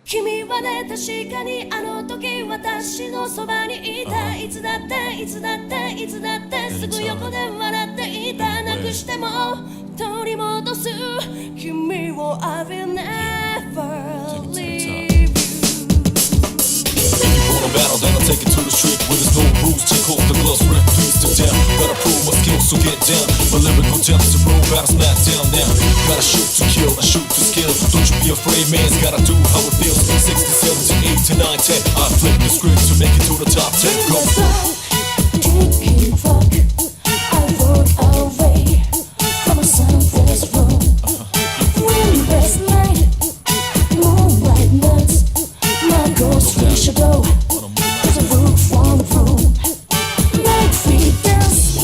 君はね、確かにあの時私のそばにいた。いつだっていつだっていつだってすぐ横で笑っていた。なくしても取り戻す君を I will never leave you. Battle, then I'll take it to the street where there's no rules. Take off the gloves, rip peace to down. Gotta prove my skills, so get down. My lyrical gems to bro, battle smack down now. Gotta shoot to kill, I shoot to skill. Don't you be afraid, man's gotta do how it feels. 6 to 7 to 8 to 9, 10. I flip the script to make it to the top 10. Go. Drinking vodka, I walk away from a sunless room. Windless night, moonlight nights. My ghost reach a door. From the room, like free dance,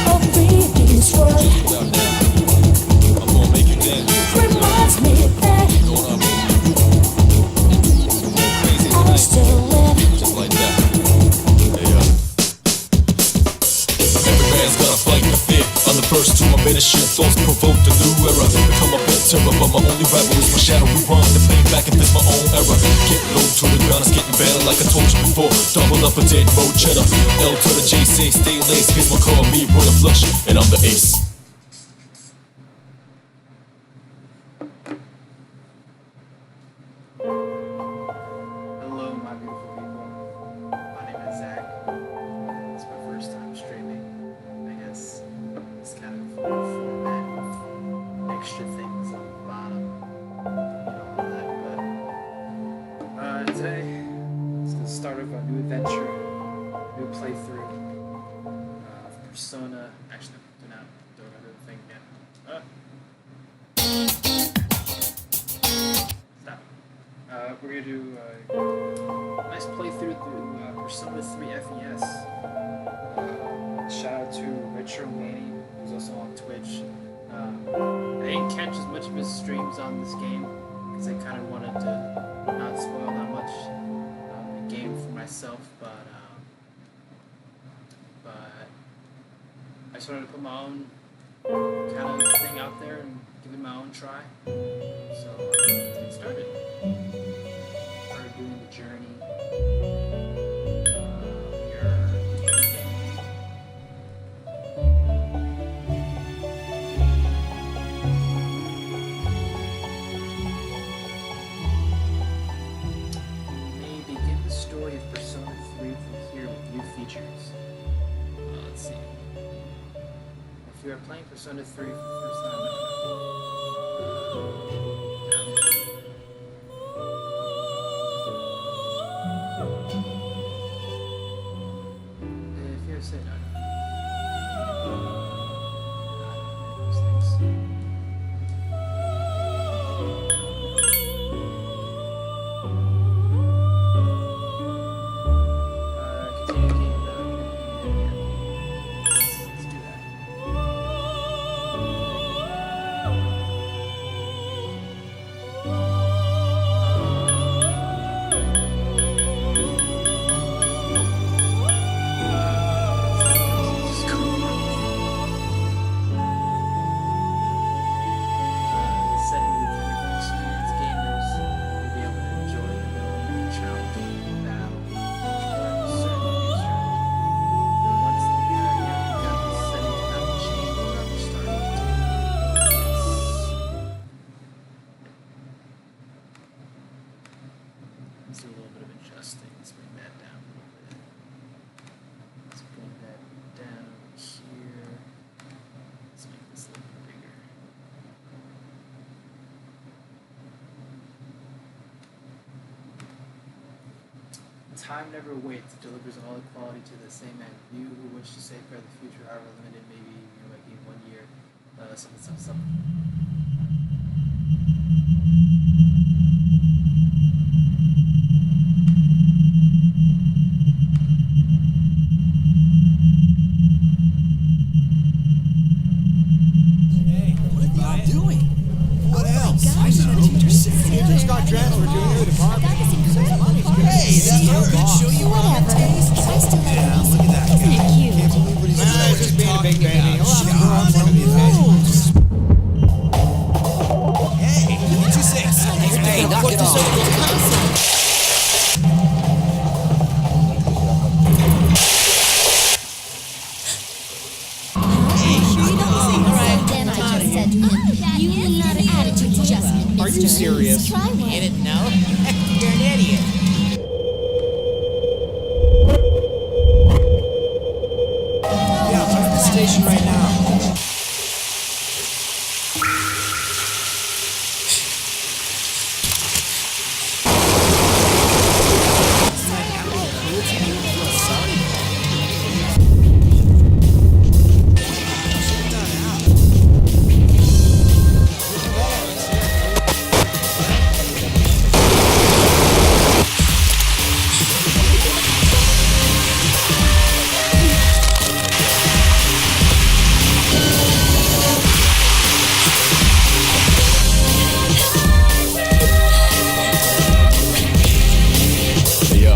a breathing's word. I'm gonna make you dance. Reminds me that You know what I mean? Crazy I tonight, still live. just like that. Hey, every man's gotta fight the fear. On the first two, I made a shit. Thoughts provoke the new era. Become a bit terror, but my only rival is my shadow. We run the play back and fix my own error. Get low to the ground, it's getting better like I told you before. Double up a dead road cheddar. L to the J, say stay laced. Here's my call, me roll a flush, and I'm the ace. Hello, my beautiful people. My name is Zach. It's my first time streaming. I guess it's kind of a format with extra things on the bottom. All that. But today, it's the start of a new adventure, new playthrough of Persona. Actually, do not do another thing yet. Stop. We're gonna do a nice playthrough through Persona 3 FES. Shout out to Retro Manny, who's also on Twitch. I didn't catch as much of his streams on this game because I kind of wanted to not spoil that much the game for myself, but I just wanted to put my own kind of thing out there and give it my own try. So let's get started. Started doing the journey. We are we may begin the story of Persona 3 from here with new features. Let's see. If you are playing Persona 3 for the first time, if you say no. Those things. Continue again. Let's do that. Let's do a little bit of adjusting. Let's bring that down a little bit. Let's bring that down here. Let's make this a little bit bigger. Time never waits. It delivers all equality to the same end. You who wish to safeguard the future, however limited, maybe like in 1 year, something. Big baby. try one. You didn't know? You're an idiot. Yeah, I'm at the station right now. Hey, yo.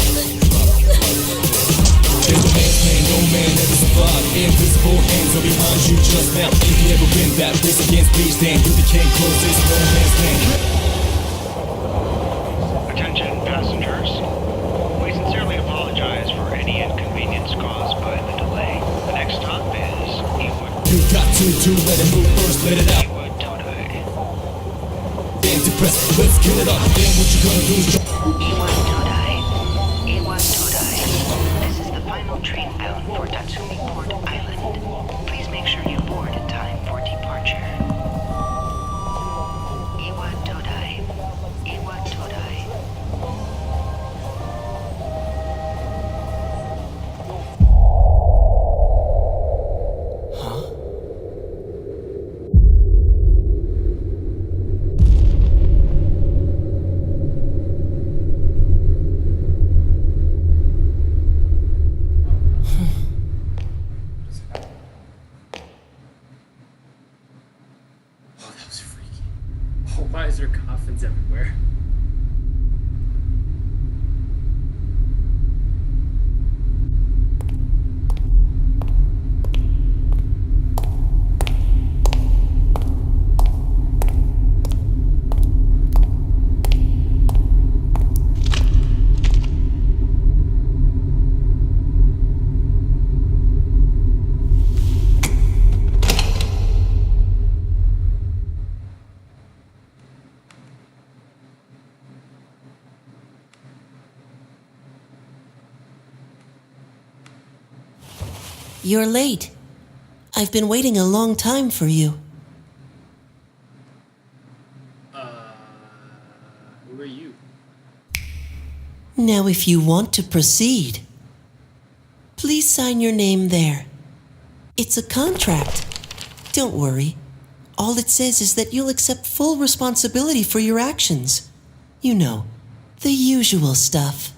There's a man's man, no man ever survived. Invisible hands are behind you just now. If you ever win that race against beach, then you became closest, no man's land. Attention passengers. We sincerely apologize for any inconvenience caused by the delay. The next stop is Ewood. You got to let it move first, let it out. Ewood Todai. Then depressed, let's get it up. Then what you gonna do is Ewood Todai. Ewood Todai. This is the final train bound for Tatsumi Port Island. Please make sure you board in time for departure. Ewood Todai. Ewood Todai. Oh, that was freaky. Oh, why is there coffins everywhere? You're late. I've been waiting a long time for you. Who are you? Now, if you want to proceed, please sign your name there. It's a contract. Don't worry. All it says is that you'll accept full responsibility for your actions. You know, the usual stuff.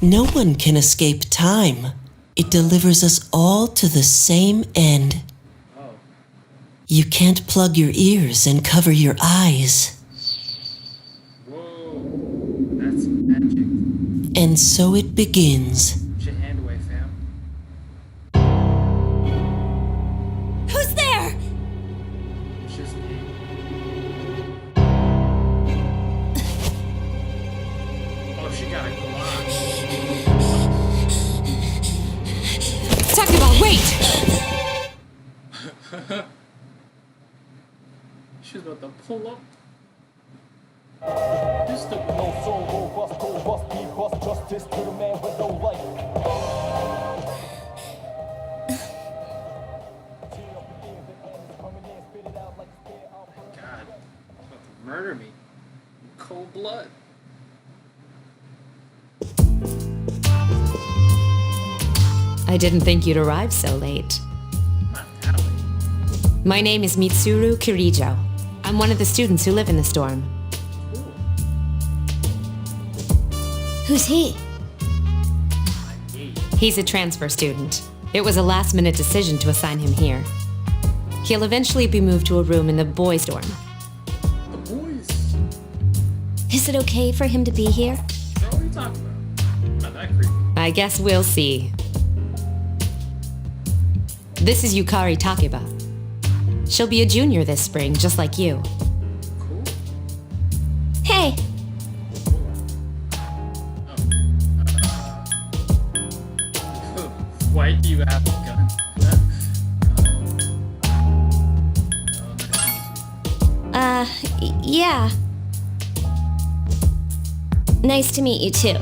No one can escape time. It delivers us all to the same end. Oh. You can't plug your ears and cover your eyes. Whoa. That's magic. And so it begins. Put your hand away, fam. Who's there? It's just me. she got a Glock. Takeba, wait! She's about to pull up. God, she's about to murder me. In cold blood. I didn't think you'd arrive so late. Not that way. My name is Mitsuru Kirijo. I'm one of the students who live in the storm. Who's he? He's a transfer student. It was a last-minute decision to assign him here. He'll eventually be moved to a room in the boys' dorm. The boys. Is it okay for him to be here? Girl, what are you talking about? Not that creepy. I guess we'll see. This is Yukari Takeba. She'll be a junior this spring, just like you. Cool. Hey! Why do you have a gun? Yeah. Nice to meet you, too.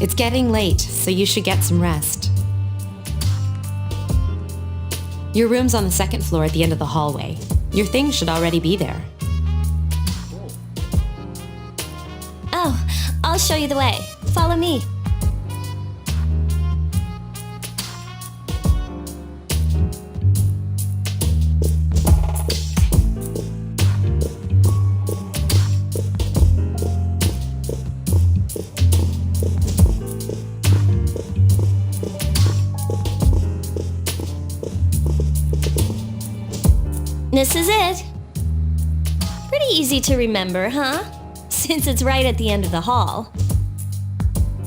It's getting late, so you should get some rest. Your room's on the second floor at the end of the hallway. Your things should already be there. Oh, I'll show you the way. Follow me. This is it. Pretty easy to remember, huh? Since it's right at the end of the hall.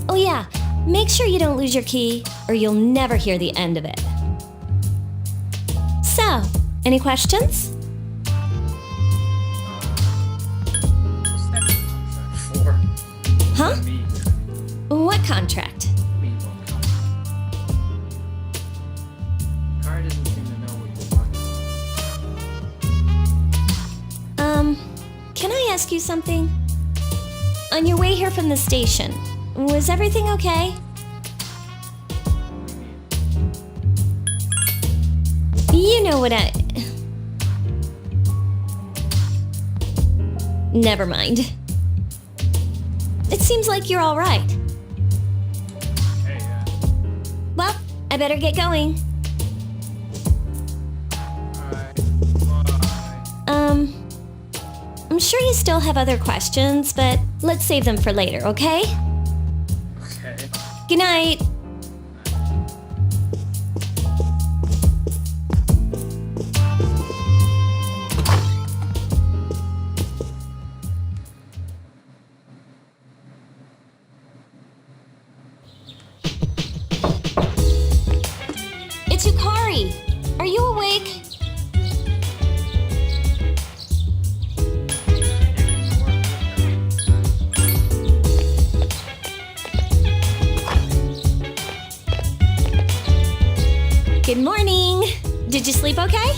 Oh yeah, make sure you don't lose your key, or you'll never hear the end of it. So, any questions? What's that contract for? Huh? Me. What contract? Me, what contract? Kari doesn't seem to know what you're talking about. Can I ask you something? On your way here from the station, was everything okay? You know what I... Never mind. It seems like you're all right. Hey, Well, I better get going. alright, bye. I'm sure you still have other questions, but let's save them for later, okay? Okay. Good night. It's Yukari. Are you awake? Good morning. Did you sleep okay?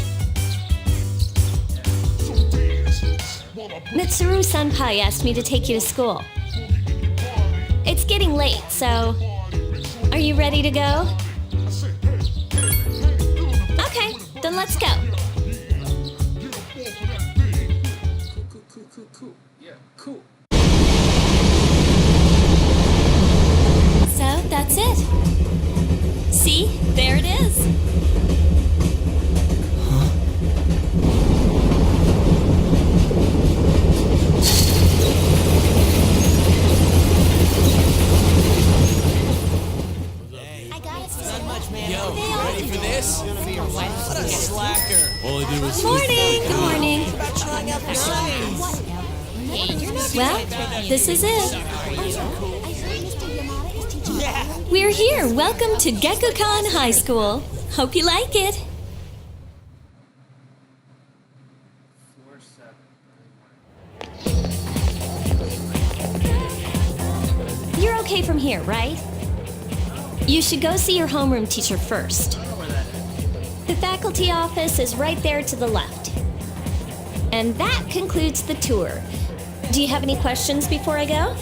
Mitsuru Senpai asked me to take you to school. It's getting late, so are you ready to go? Okay, then let's go. Cool. Yeah, cool. So that's it. See, there it is. Not much, man. Yo, ready for this? What a slacker. All I did was Morning, good morning. About trying out for science. Well, this is it. Yeah. We're here. Welcome to Gekukan High School. Hope you like it. Floor 7. okay from here, right? You should go see your homeroom teacher first. The faculty office is right there to the left. And that concludes the tour. Do you have any questions before I go?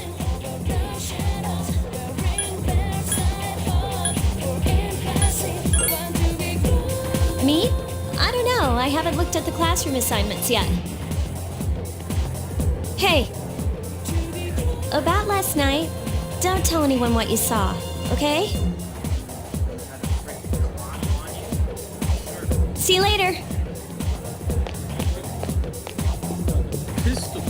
Me? I don't know. I haven't looked at the classroom assignments yet. Hey, about last night, don't tell anyone what you saw, okay? See you later. Pistol.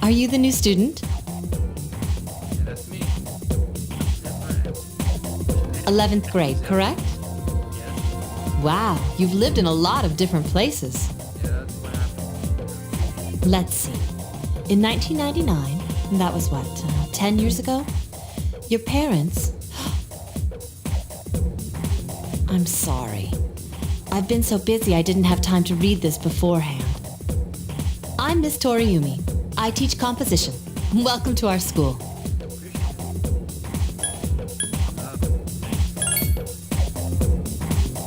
Are you the new student? Yeah, that's me. Different. 11th grade, correct? Yes. Wow, you've lived in a lot of different places. Yeah, that's what happened. Let's see. In 1999, that was what, 10 years ago? Your parents... I'm sorry. I've been so busy I didn't have time to read this beforehand. I'm Miss Toriumi. I teach composition. Welcome to our school.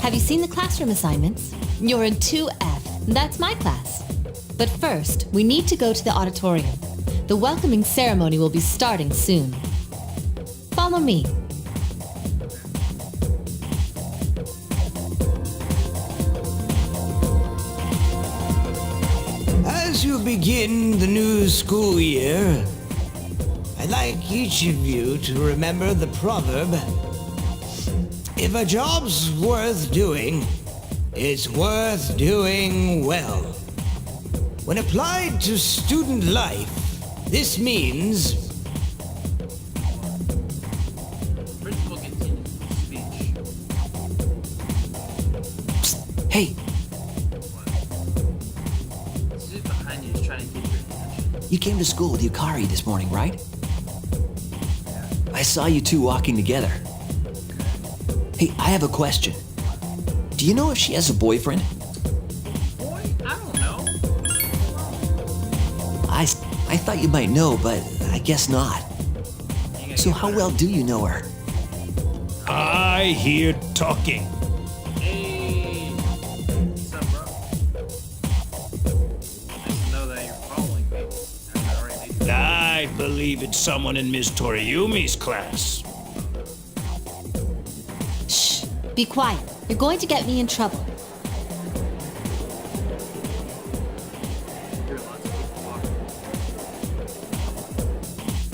Have you seen the classroom assignments? You're in 2F. That's my class. But first, we need to go to the auditorium. The welcoming ceremony will be starting soon. Follow me. As you begin the new school year, I'd like each of you to remember the proverb, if a job's worth doing, it's worth doing well. When applied to student life, this means Principal continues his speech. Hey, This dude behind you is trying to get your attention. you came to school with Yukari this morning, right? Yeah. I saw you two walking together. Hey, I have a question. Do you know if she has a boyfriend? Boy, I don't know. I thought you might know, but I guess not. So how well do you know her? I hear talking. Hey, what's up, bro? Nice to know that you're following me. I already made you. I believe it's someone in Miss Toriumi's class. Shh, be quiet. You're going to get me in trouble. Hear lots of people talking.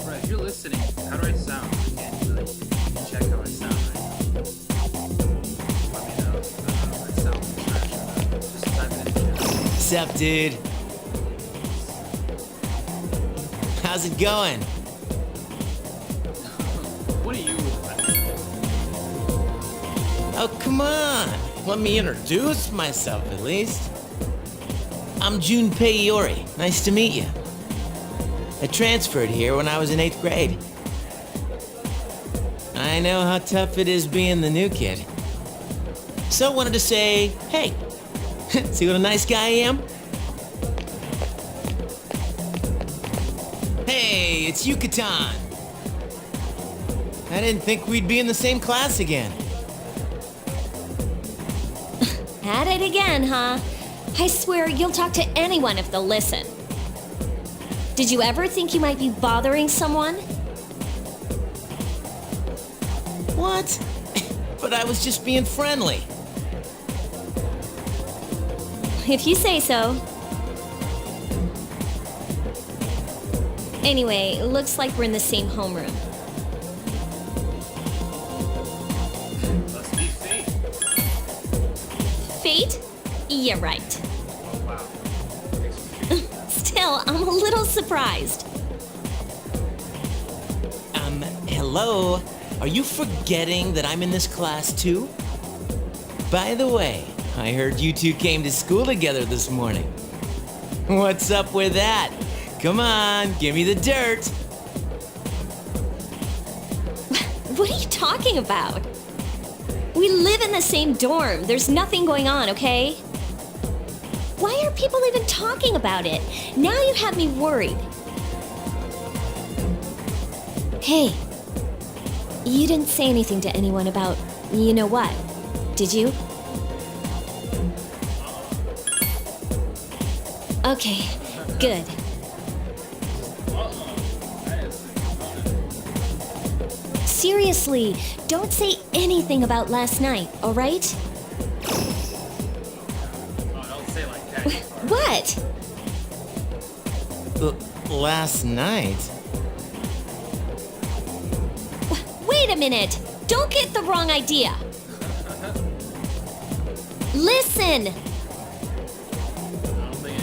Bro, if you're listening, how do I sound? I can't really check how I sound right now. Let me know if I sound trash or not. Just type it in the chat. What's up, dude? How's it going? What are you? Oh, come on. Let me introduce myself, at least. I'm Junpei Iori. Nice to meet you. I transferred here when I was in 8th grade. I know how tough it is being the new kid. So I wanted to say, hey, see what a nice guy I am? Hey, it's Yucatan. I didn't think we'd be in the same class again. At it again, huh? I swear you'll talk to anyone if they'll listen. Did you ever think you might be bothering someone? What? But I was just being friendly. If you say so. Anyway, looks like we're in the same homeroom. Must be fate. Fate? Yeah, right. Oh, wow. Still, I'm a little surprised. Hello? Are you forgetting that I'm in this class too? By the way, I heard you two came to school together this morning. What's up with that? Come on, give me the dirt. What are you talking about? We live in the same dorm. There's nothing going on, okay? Why are people even talking about it? Now you have me worried. Hey, you didn't say anything to anyone about you know what, did you? Okay, good. Seriously, don't say anything about last night, alright? Oh, don't say like that. What? Last night? Wait a minute! Don't get the wrong idea! Listen! I don't think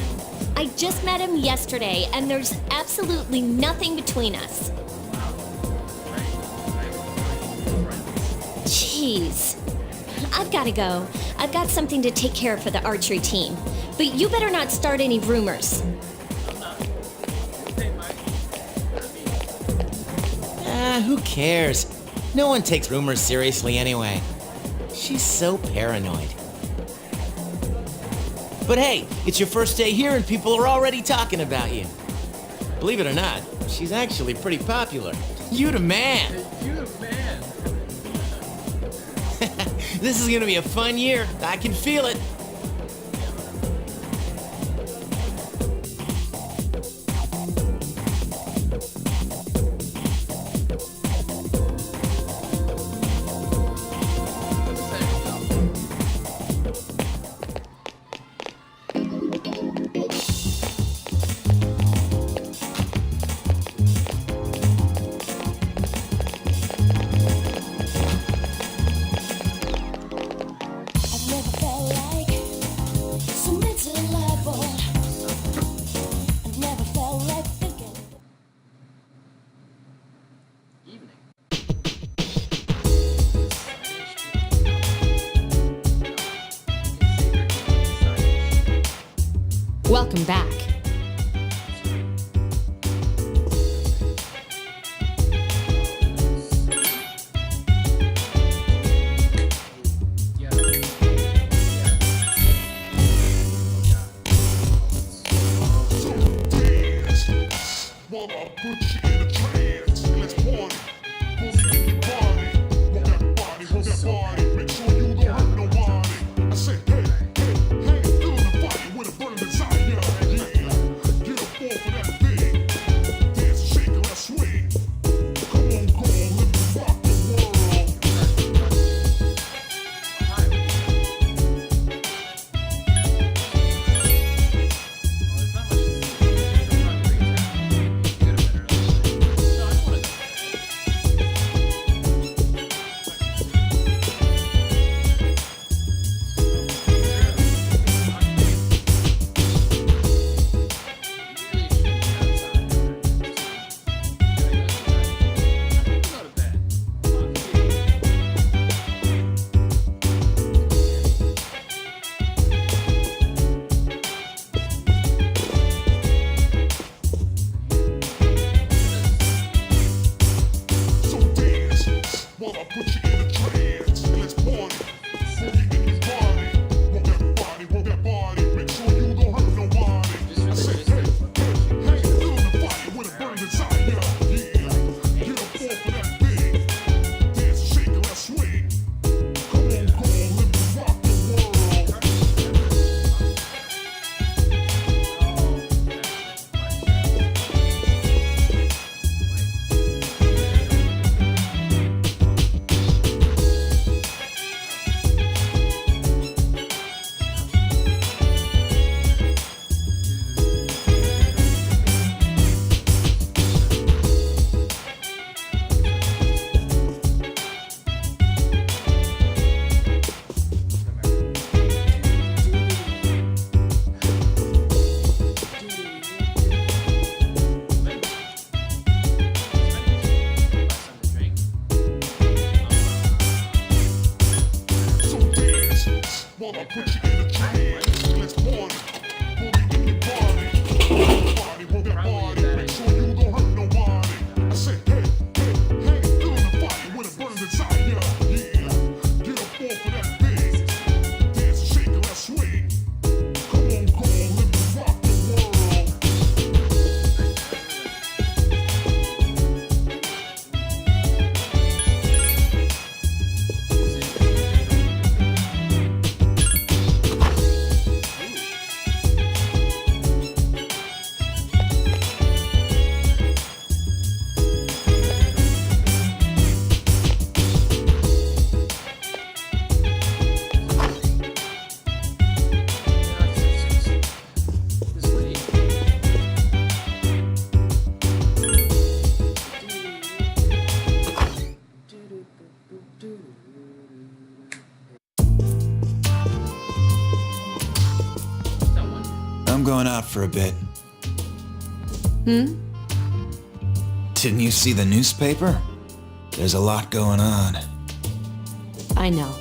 I just met him yesterday, and there's absolutely absolutely nothing between us. Jeez. I've gotta go. I've got something to take care of for the archery team. But you better not start any rumors. Who cares? No one takes rumors seriously anyway. She's so paranoid. But hey, it's your first day here and people are already talking about you. Believe it or not, she's actually pretty popular. You the man. You the man. This is gonna be a fun year. I can feel it. I've never felt like so mentally level. I've never felt like thinking. Evening. Welcome back. While I put you in a trance, let's party. Boogie in your body. Rock that body, rock that body. Make sure you don't hurt nobody. I say, hey, hey, hey, feel the fire with a burning desire. Yeah, get up off of that thing. Dance and shake and let's swing. Come on, let me rock the world. So dance while I put you in a trance. Let's party. Boogie in your body. Rock that body, rock that body. Make sure you don't hurt nobody. I say, hey, hey, hey, feel the fire with a burning desire. Yeah, get up off of that thing. Dance and shake and let's swing. Come on, let me rock the world. So dance while I put you in a trance. Let's party. Boogie in your body. Body, rock that body. Make sure you don't hurt nobody. I say, hey, hey, hey, feel the fire with a burning desire. Yeah, get up off of that thing. Dance and shake and let's swing. Come on, let me rock the world. This lady. I'm going out for a bit. Didn't you see the newspaper? There's a lot going on. I know.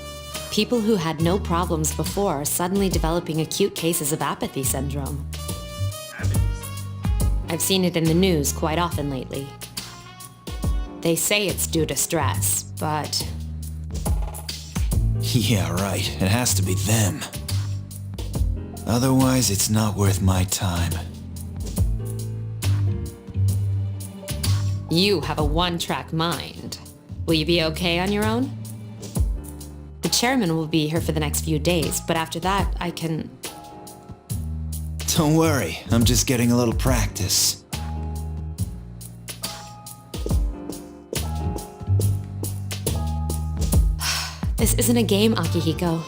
People who had no problems before are suddenly developing acute cases of apathy syndrome. I've seen it in the news quite often lately. They say it's due to stress, but Yeah, right. It has to be them. Otherwise, it's not worth my time. you have a one-track mind. Will you be okay on your own? The chairman will be here for the next few days, but after that, I can... Don't worry, I'm just getting a little practice. This isn't a game, Akihiko.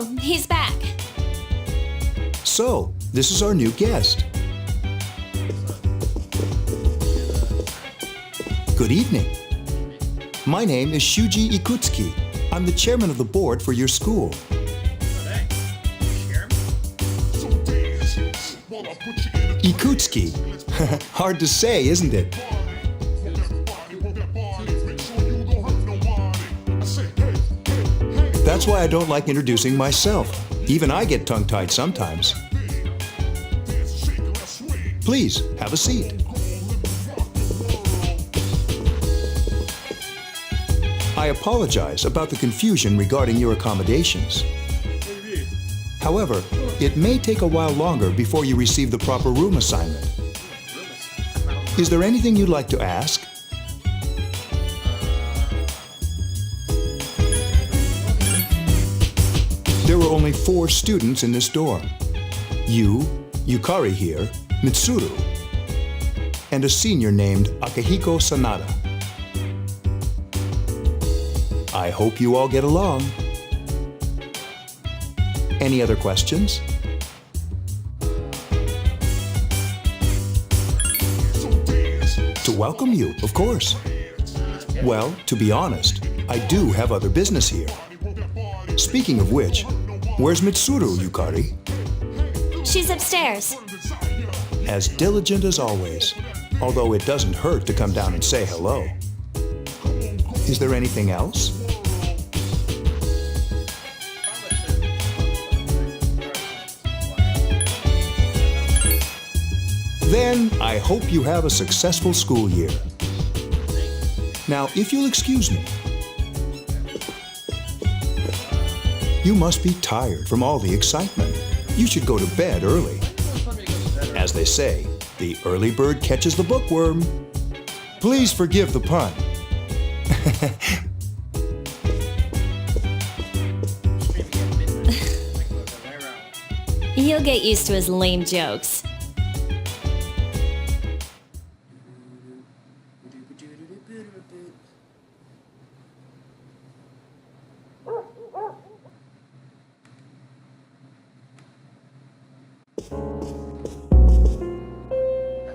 Oh, he's back. So, this is our new guest. Good evening. My name is Shuji Ikutsuki. I'm the chairman of the board for your school. Ikutsuki. Hard to say, isn't it? That's why I don't like introducing myself. Even I get tongue-tied sometimes. Please, have a seat. I apologize about the confusion regarding your accommodations. However, it may take a while longer before you receive the proper room assignment. Is there anything you'd like to ask? There were only 4 students in this dorm. You, Yukari here, Mitsuru. and a senior named Akihiko Sanada. I hope you all get along. Any other questions? To welcome you, of course. Well, to be honest, I do have other business here. Speaking of which, where's Mitsuru, Yukari? She's upstairs. As diligent as always, although it doesn't hurt to come down and say hello. Is there anything else? Then I hope you have a successful school year. Now, if you'll excuse me, you must be tired from all the excitement. You should go to bed early. As they say, the early bird catches the bookworm. Please forgive the pun. You'll get used to his lame jokes.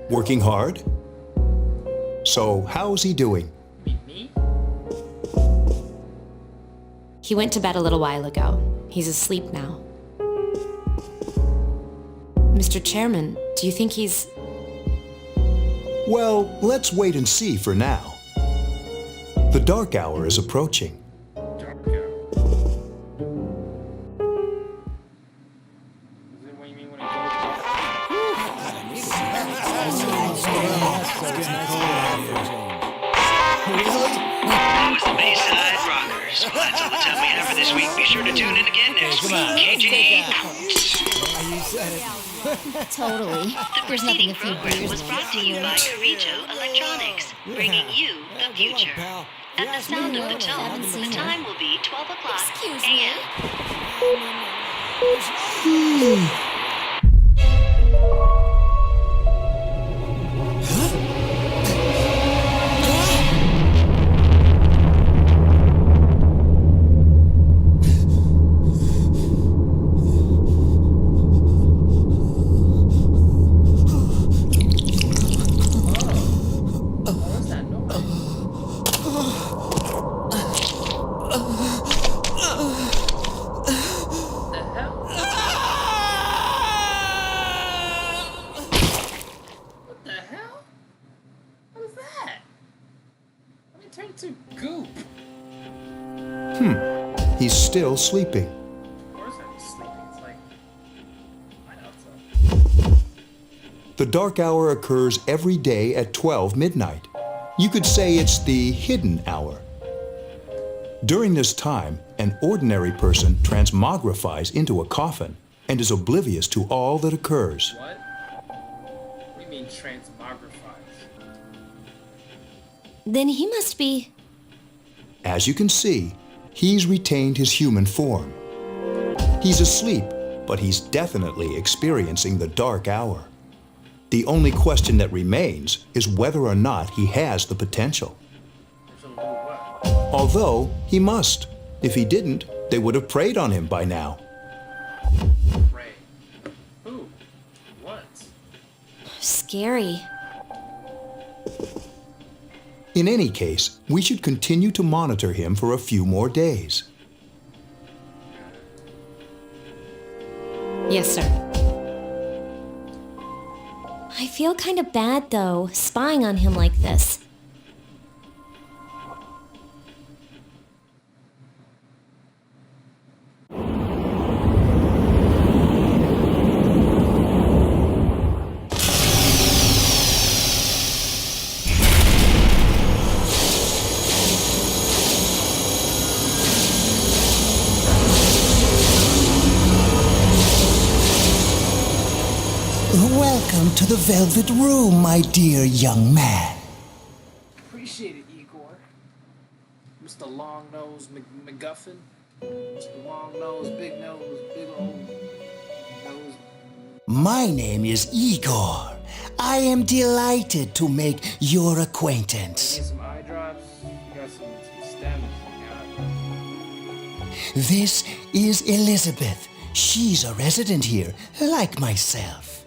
Working hard? So, how's he doing? He went to bed a little while ago. He's asleep now. Mr. Chairman, do you think he's... Well, let's wait and see for now. The dark hour is approaching. That was the Bayside Rockers. Well, that's all the time we have for this week. Be sure to tune in again next week. KJ. Totally. The preceding program was brought to you by Carito Electronics, bringing you the future. At the sound of the tone, the time will be 12 o'clock a.m. He's still sleeping. Of course I'm sleeping. It's like, I know it's The dark hour occurs every day at 12 midnight. You could say it's the hidden hour. During this time, an ordinary person transmogrifies into a coffin and is oblivious to all that occurs. What? What do you mean transmogrifies? Then he must be... As you can see, he's retained his human form. He's asleep, but he's definitely experiencing the dark hour. The only question that remains is whether or not he has the potential. Although, he must. If he didn't, they would have preyed on him by now. Pray. Who? What? scary. In any case, we should continue to monitor him for a few more days. Yes, sir. I feel kind of bad, though, spying on him like this. Welcome to the Velvet Room, my dear young man. Appreciate it, Igor. Mr. Long Nose McGuffin. Mr. Long Nose, big old nose. My name is Igor. I am delighted to make your acquaintance. Need some eye drops. You got some stems. This is Elizabeth. She's a resident here, like myself.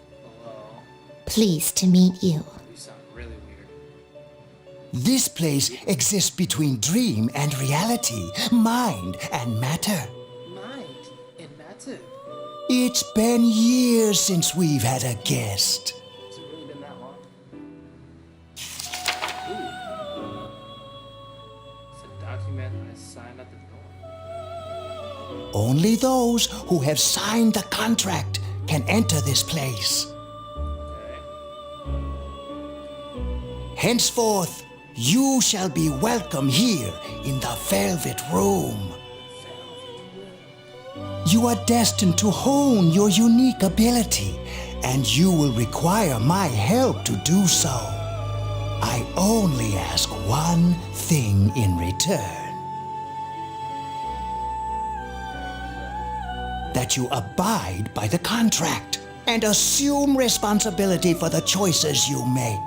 Pleased to meet you. You sound really weird. This place exists between dream and reality, mind and matter. Mind and matter. It's been years since we've had a guest. Has it really been that long? It's a document I signed at the door. Only those who have signed the contract can enter this place. Henceforth, you shall be welcome here in the Velvet Room. You are destined to hone your unique ability, and you will require my help to do so. I only ask one thing in return. That you abide by the contract and assume responsibility for the choices you make.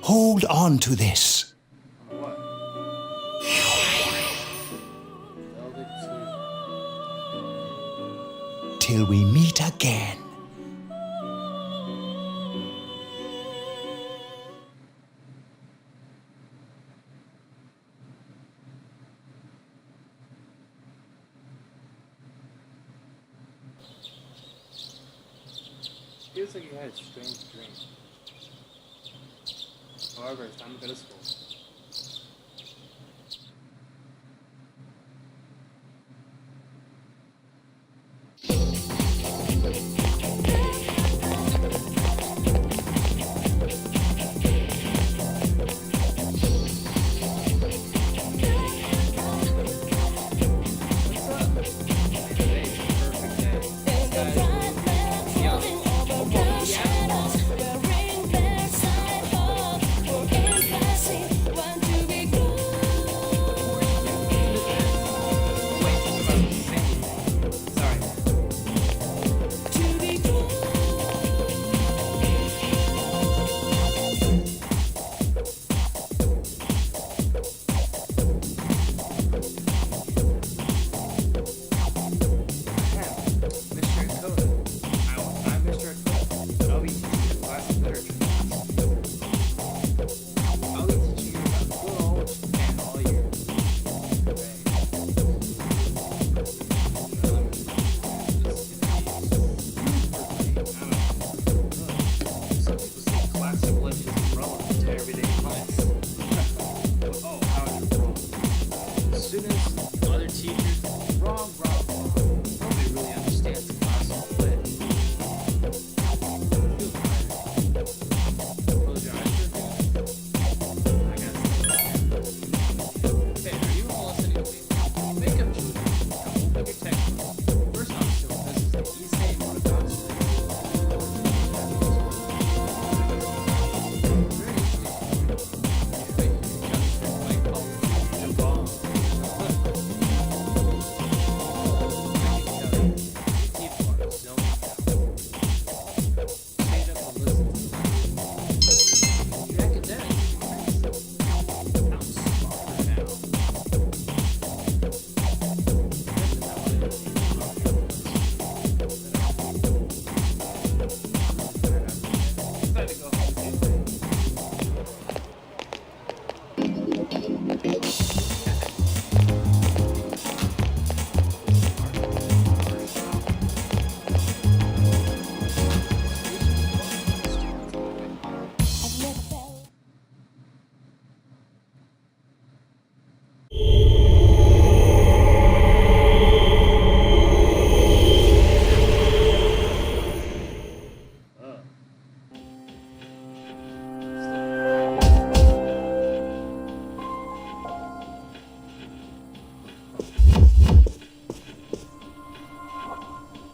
Hold on to this. What? Velvet too. Till we meet again. Feels like you had a strange dream. However, it's time to go to school.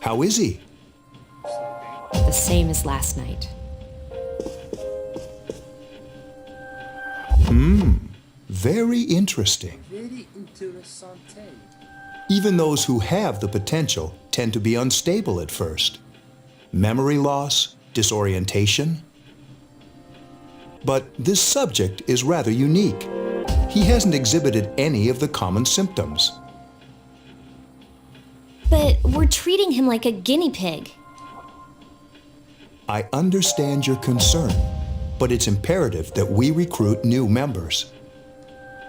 How is he? The same as last night. Very interesting. Very to the santé. Even those who have the potential tend to be unstable at first. Memory loss, disorientation. But this subject is rather unique. He hasn't exhibited any of the common symptoms. But we're treating him like a guinea pig. I understand your concern, but it's imperative that we recruit new members.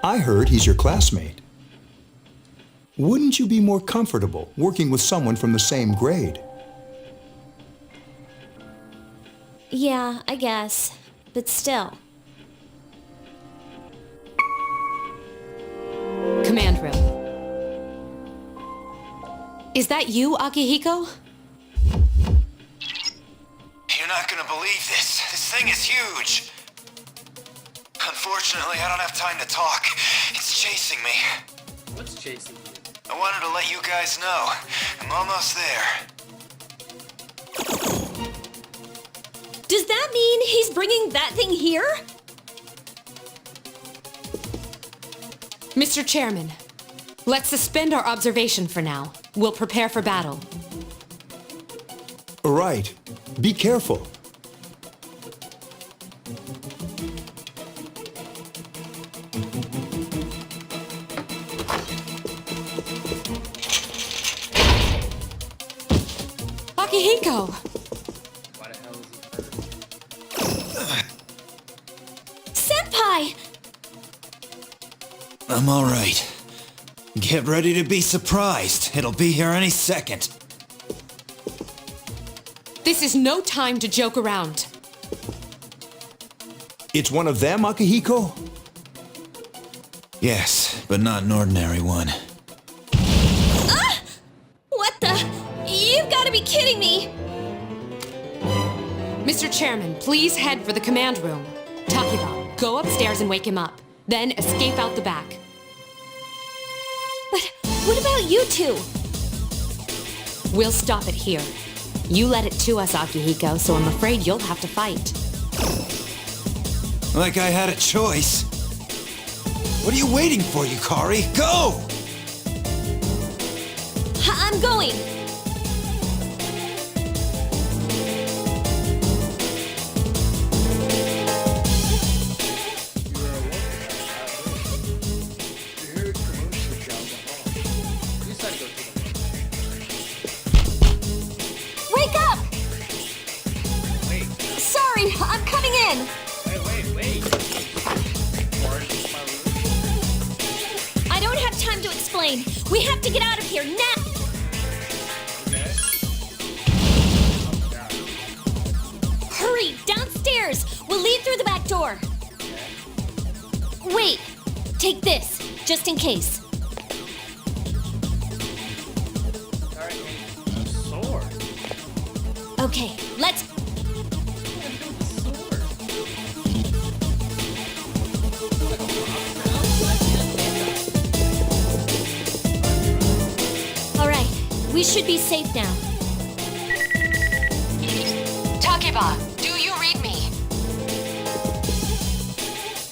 I heard he's your classmate. Wouldn't you be more comfortable working with someone from the same grade? Yeah, I guess. But still. Command room. Is that you, Akihiko? You're not gonna believe this. This thing is huge. Unfortunately, I don't have time to talk. It's chasing me. What's chasing you? I wanted to let you guys know. I'm almost there. Does that mean he's bringing that thing here? Mr. Chairman, let's suspend our observation for now. We'll prepare for battle. Right. Be careful. Akihiko! Why the hell is he hurt? Senpai! I'm all right. Get ready to be surprised. It'll be here any second. This is no time to joke around. It's one of them, Akihiko? Yes, but not an ordinary one. Ah! What the? You've got to be kidding me! Mr. Chairman, please head for the command room. Takiba, go upstairs and wake him up. Then escape out the back. But what about you two? We'll stop it here. You led it to us, Akihiko, so I'm afraid you'll have to fight. Like I had a choice. What are you waiting for, Yukari? Go! I'm going! Wake up! Sorry, I'm coming in! Wait. I don't have time to explain. We have to get out of here now! Hurry, downstairs! We'll leave through the back door. Wait, take this, just in case. Sword. Okay, let's... Alright, we should be safe now. Takiba, do you read me?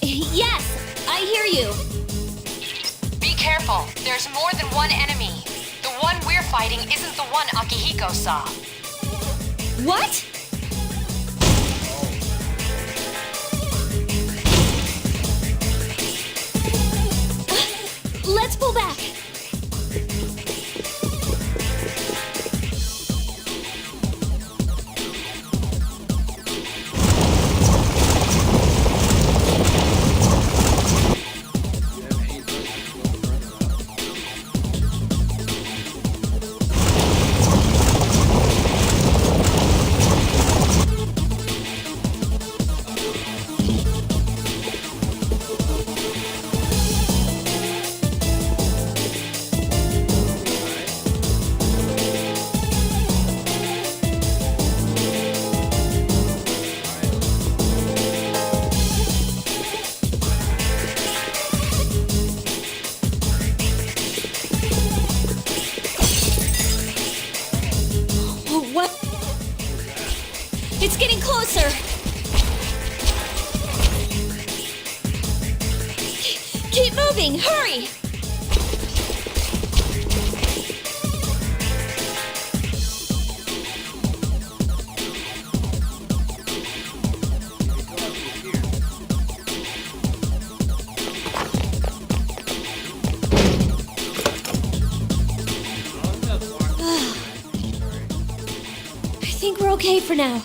Yes, I hear you. Be careful. There's more than one enemy. The one we're fighting isn't the one Akihiko saw. What? Let's pull back. What? It's getting closer. Keep moving, hurry! okay for now.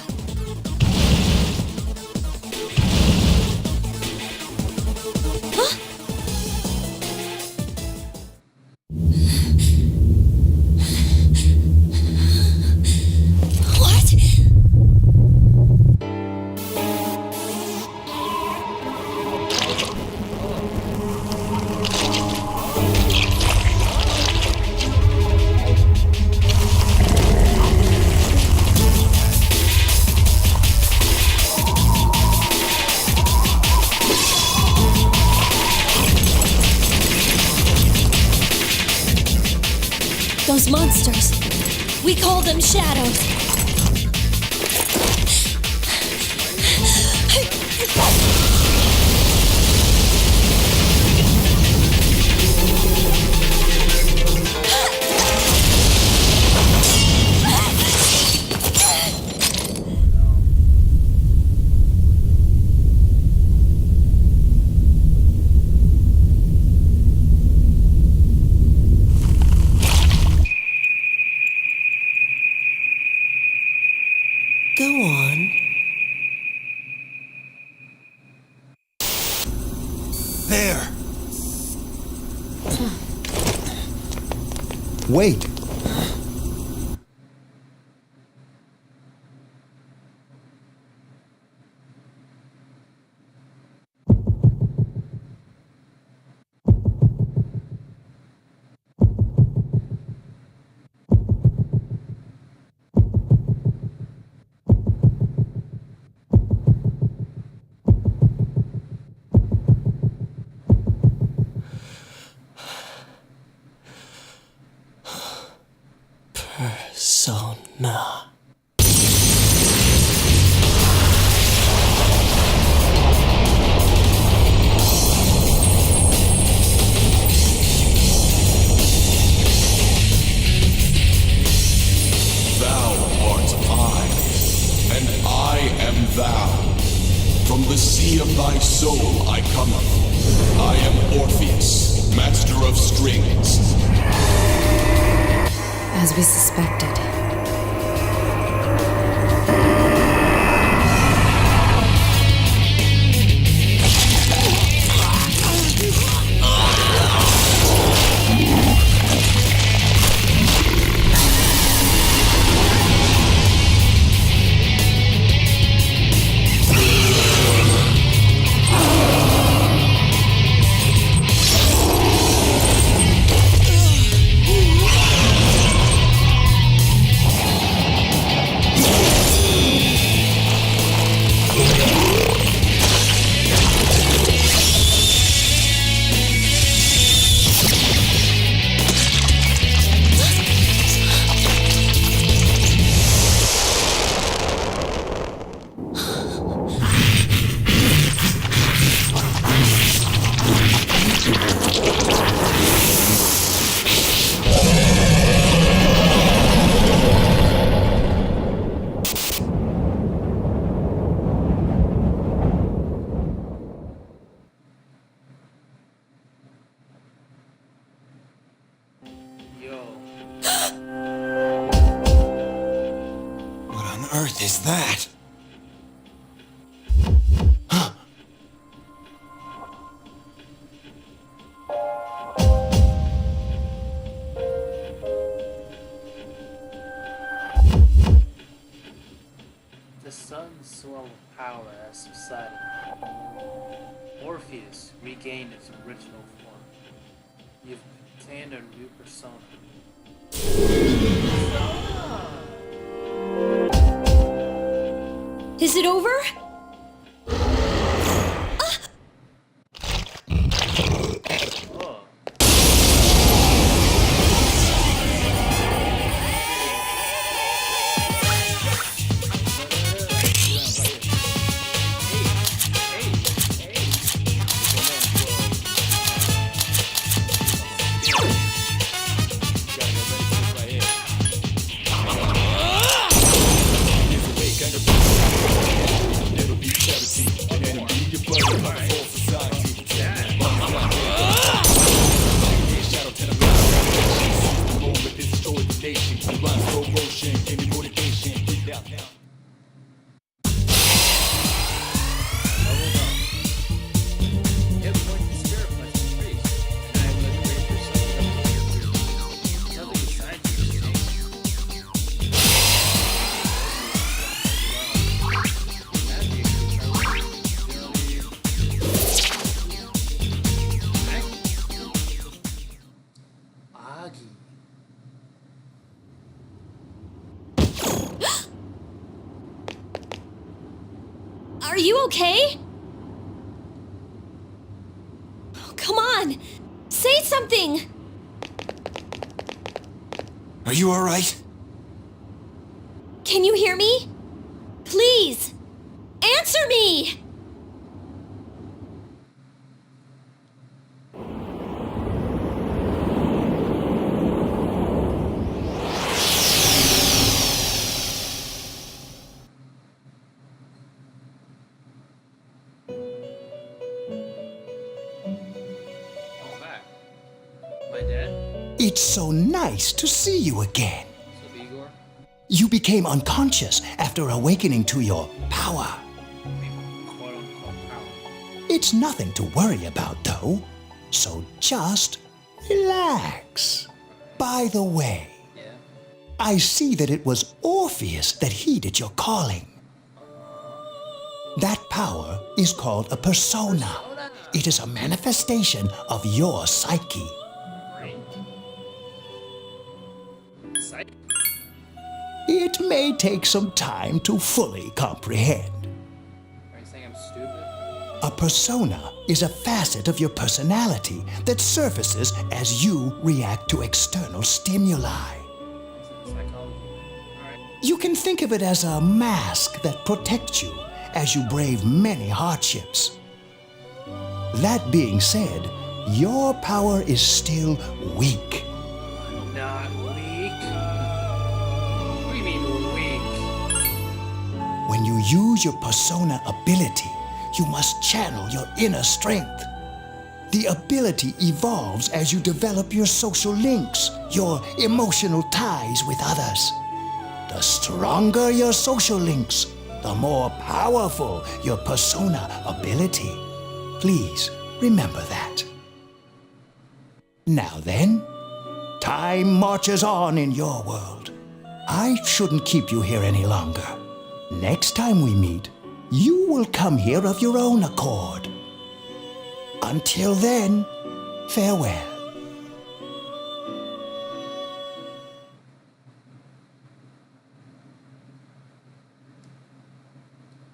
Huh? What? Those monsters. We call them shadows. Go on. There! Wait! Persona. Thou art I, and I am thou. From the sea of thy soul I cometh. I am Orpheus, master of strings. As we suspected. What on earth is that? The sun's swirl of power has subsided. Orpheus regained its original form. You've obtained a new persona. Is it over? Are you okay? Oh, come on! Say something! Are you alright? Can you hear me? Please! Answer me! Oh, back. My dad? It's so nice to see you again. What's up, Igor? You became unconscious after awakening to your power. Quote unquote power. It's nothing to worry about, though. So just relax. By the way, Yeah. I see that it was Orpheus that heeded your calling. That power is called a persona. It is a manifestation of your psyche. Psych? It may take some time to fully comprehend. Are you saying I'm stupid? A persona is a facet of your personality that surfaces as you react to external stimuli. Psychology. Alright. You can think of it as a mask that protects you as you brave many hardships. That being said, your power is still weak. I'm not weak. What do you mean weak? When you use your persona ability, you must channel your inner strength. The ability evolves as you develop your social links, your emotional ties with others. The stronger your social links, the more powerful your persona ability. Please remember that. Now then, time marches on in your world. I shouldn't keep you here any longer. Next time we meet, you will come here of your own accord. Until then, farewell.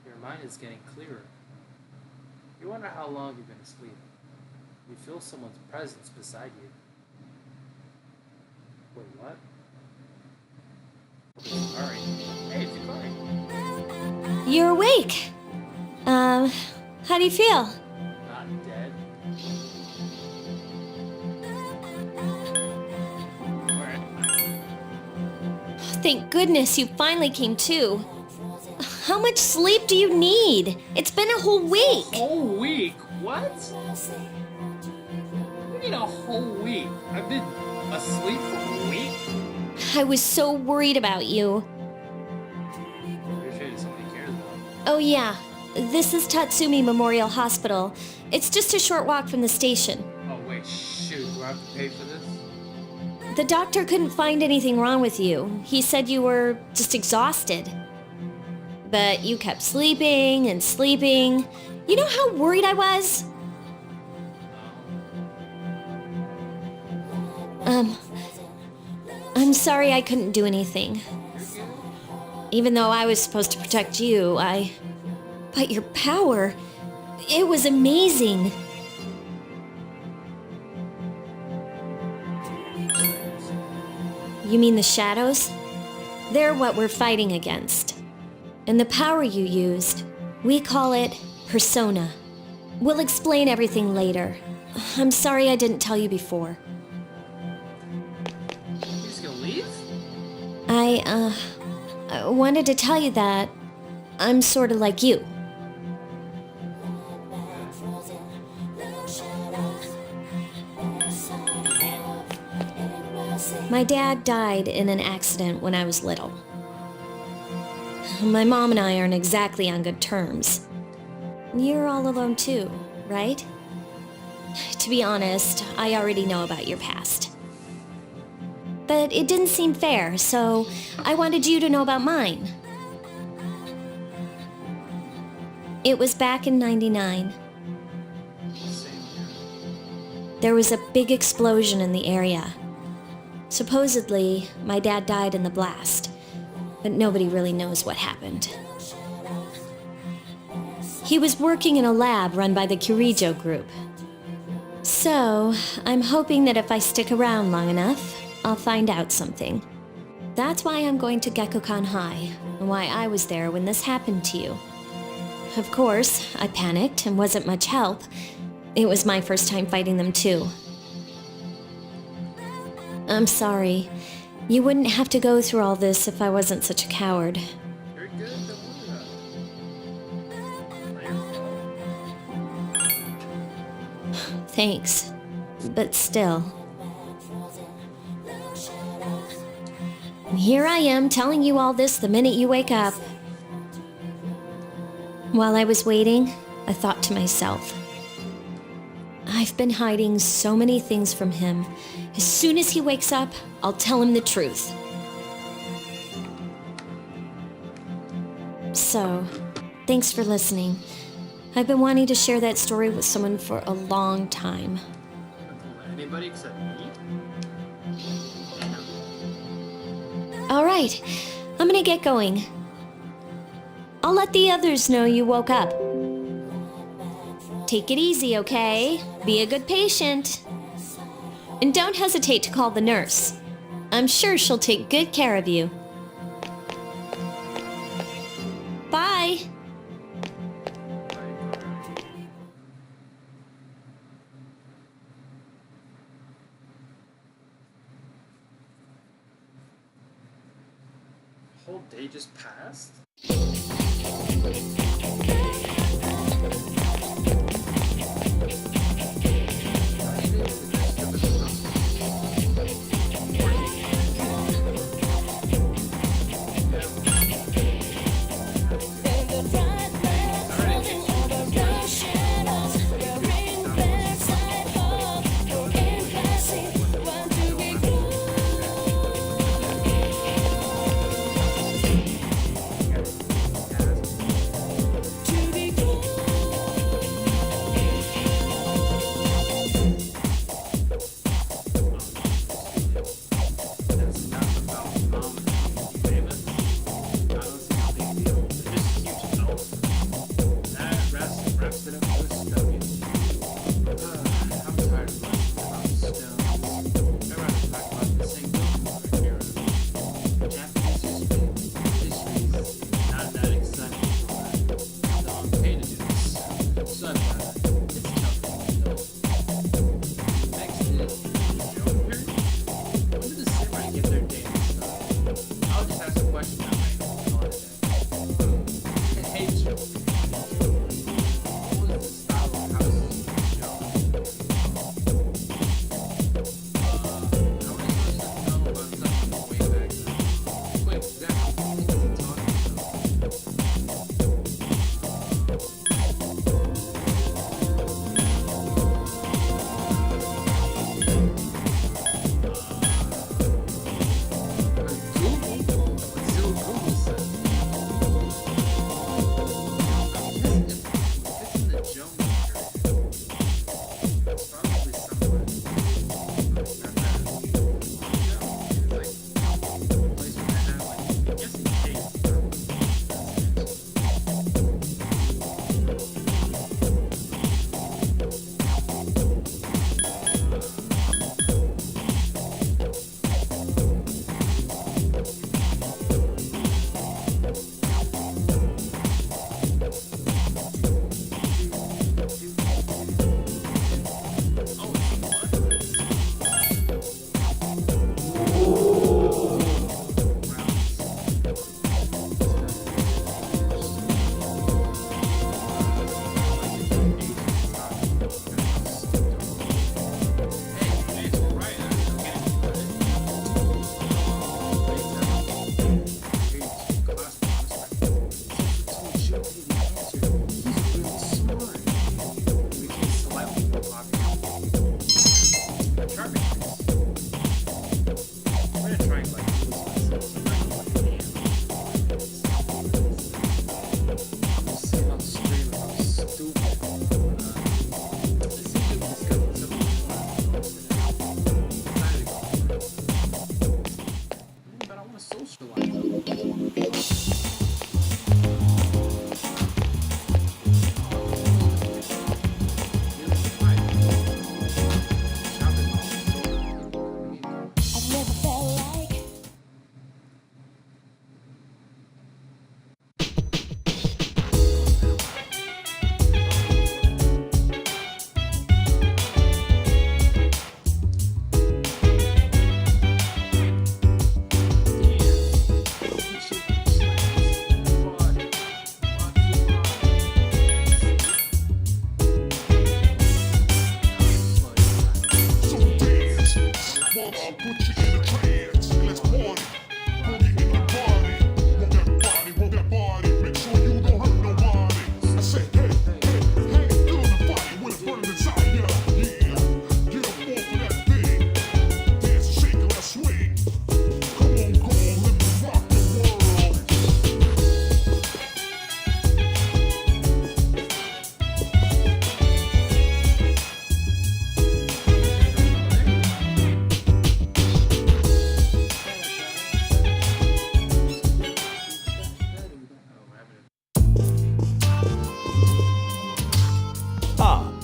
Your mind is getting clearer. You wonder how long you've been asleep. You feel someone's presence beside you. Wait, what? Alright. Hey, it's Yukari. You're awake. How do you feel? Not dead. Thank goodness you finally came to. How much sleep do you need? It's been a whole week. Whole week? What? What do you mean a whole week? I've been asleep for a week? I was so worried about you. Appreciate somebody cares about. Oh yeah, this is Tatsumi Memorial Hospital. It's just a short walk from the station. Oh wait, shoot, do I have to pay for this? The doctor couldn't find anything wrong with you. He said you were just exhausted. But you kept sleeping and sleeping. You know how worried I was? I'm sorry I couldn't do anything. Even though I was supposed to protect you, But your power, it was amazing. You mean the shadows? They're what we're fighting against. And the power you used, we call it persona. We'll explain everything later. I'm sorry I didn't tell you before. You just gonna leave? I wanted to tell you that I'm sort of like you. My dad died in an accident when I was little. My mom and I aren't exactly on good terms. You're all alone too, right? To be honest, I already know about your past. But it didn't seem fair, so I wanted you to know about mine. It was back in '99. There was a big explosion in the area. Supposedly, my dad died in the blast, but nobody really knows what happened. He was working in a lab run by the Kirijo group. So, I'm hoping that if I stick around long enough, I'll find out something. That's why I'm going to Gekukan High, and why I was there when this happened to you. Of course, I panicked and wasn't much help. It was my first time fighting them too. I'm sorry. You wouldn't have to go through all this if I wasn't such a coward. You're good. Don't worry about it. Thanks. But still. And here I am telling you all this the minute you wake up. While I was waiting, I thought to myself, I've been hiding so many things from him. As soon as he wakes up, I'll tell him the truth. So, thanks for listening. I've been wanting to share that story with someone for a long time. Anybody except me? Alright, I'm gonna get going. I'll let the others know you woke up. Take it easy, okay? Be a good patient. And don't hesitate to call the nurse. I'm sure she'll take good care of you. Bye! Whole day just passed?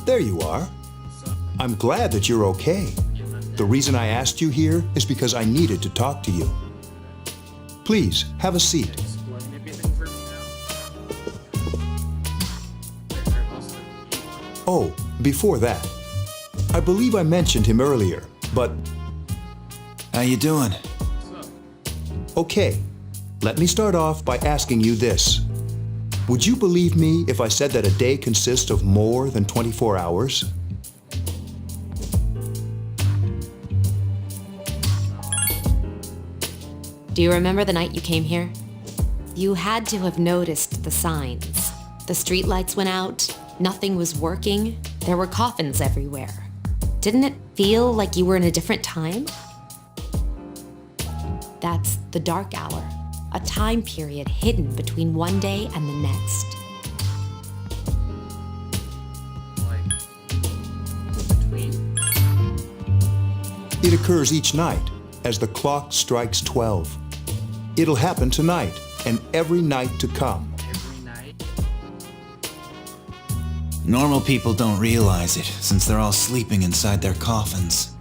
There you are. I'm glad that you're okay. The reason I asked you here is because I needed to talk to you. Please, have a seat. Explain everything for me now. Oh, before that, I believe I mentioned him earlier, but How you doing? okay. Let me start off by asking you this. Would you believe me if I said that a day consists of more than 24 hours? Do you remember the night you came here? You had to have noticed the signs. The streetlights went out, nothing was working, there were coffins everywhere. Didn't it feel like you were in a different time? That's the dark hour, a time period hidden between one day and the next. Like, between. It occurs each night as the clock strikes 12. It'll happen tonight and every night to come. Every night. Normal people don't realize it since they're all sleeping inside their coffins.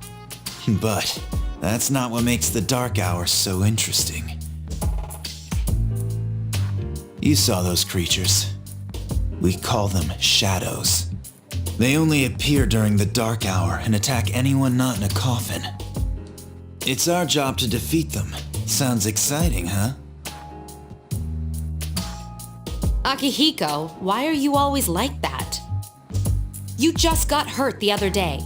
But that's not what makes the dark hour so interesting. You saw those creatures. We call them shadows. They only appear during the dark hour and attack anyone not in a coffin. It's our job to defeat them. Sounds exciting, huh? Akihiko, why are you always like that? You just got hurt the other day.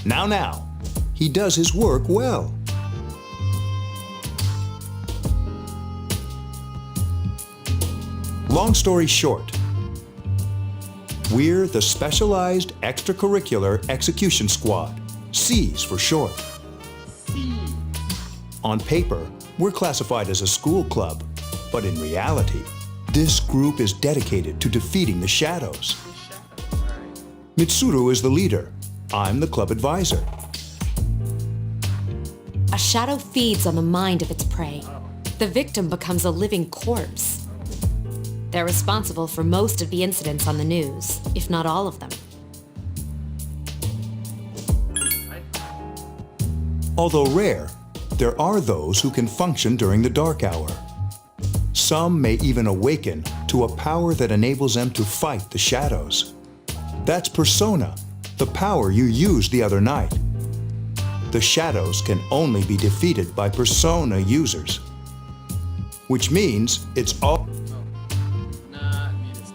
Now. He does his work well. Long story short, we're the Specialized Extracurricular Execution Squad, SEAS for short. On paper, we're classified as a school club, but in reality, this group is dedicated to defeating the shadows. Mitsuru is the leader. I'm the club advisor. A shadow feeds on the mind of its prey. The victim becomes a living corpse. They're responsible for most of the incidents on the news, if not all of them. Although rare, there are those who can function during the dark hour. Some may even awaken to a power that enables them to fight the shadows. That's persona, the power you used the other night. The shadows can only be defeated by persona users. Which means it's all... Nah, I mean, it's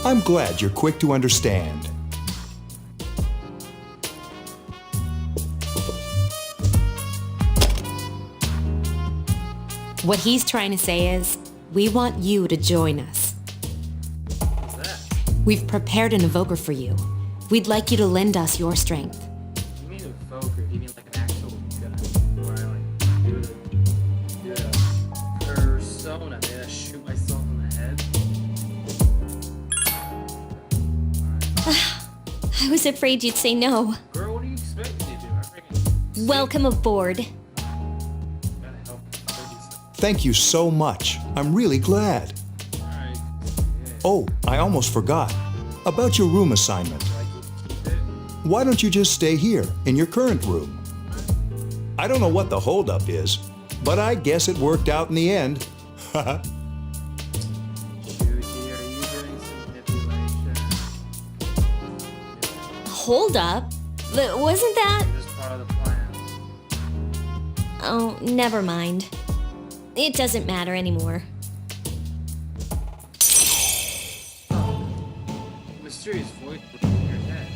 I'm glad you're quick to understand. What he's trying to say is, we want you to join us. what's that? We've prepared an evoker for you. We'd like you to lend us your strength. You mean evoker? You mean like an actual gun? Where I like do the persona, then I shoot myself in the head? I was afraid you'd say no. Girl, what do you expect me to do? I freaking Welcome aboard. gotta help. Thank you so much. I'm really glad. Alright. Oh, I almost forgot. About your room assignment. Keep it. Why don't you just stay here, in your current room? I don't know what the holdup is, but I guess it worked out in the end. Shuji, are you doing some manipulation? Hold up. Wasn't that? Just part of the plan. Oh, never mind. It doesn't matter anymore. Mysterious voice in your head.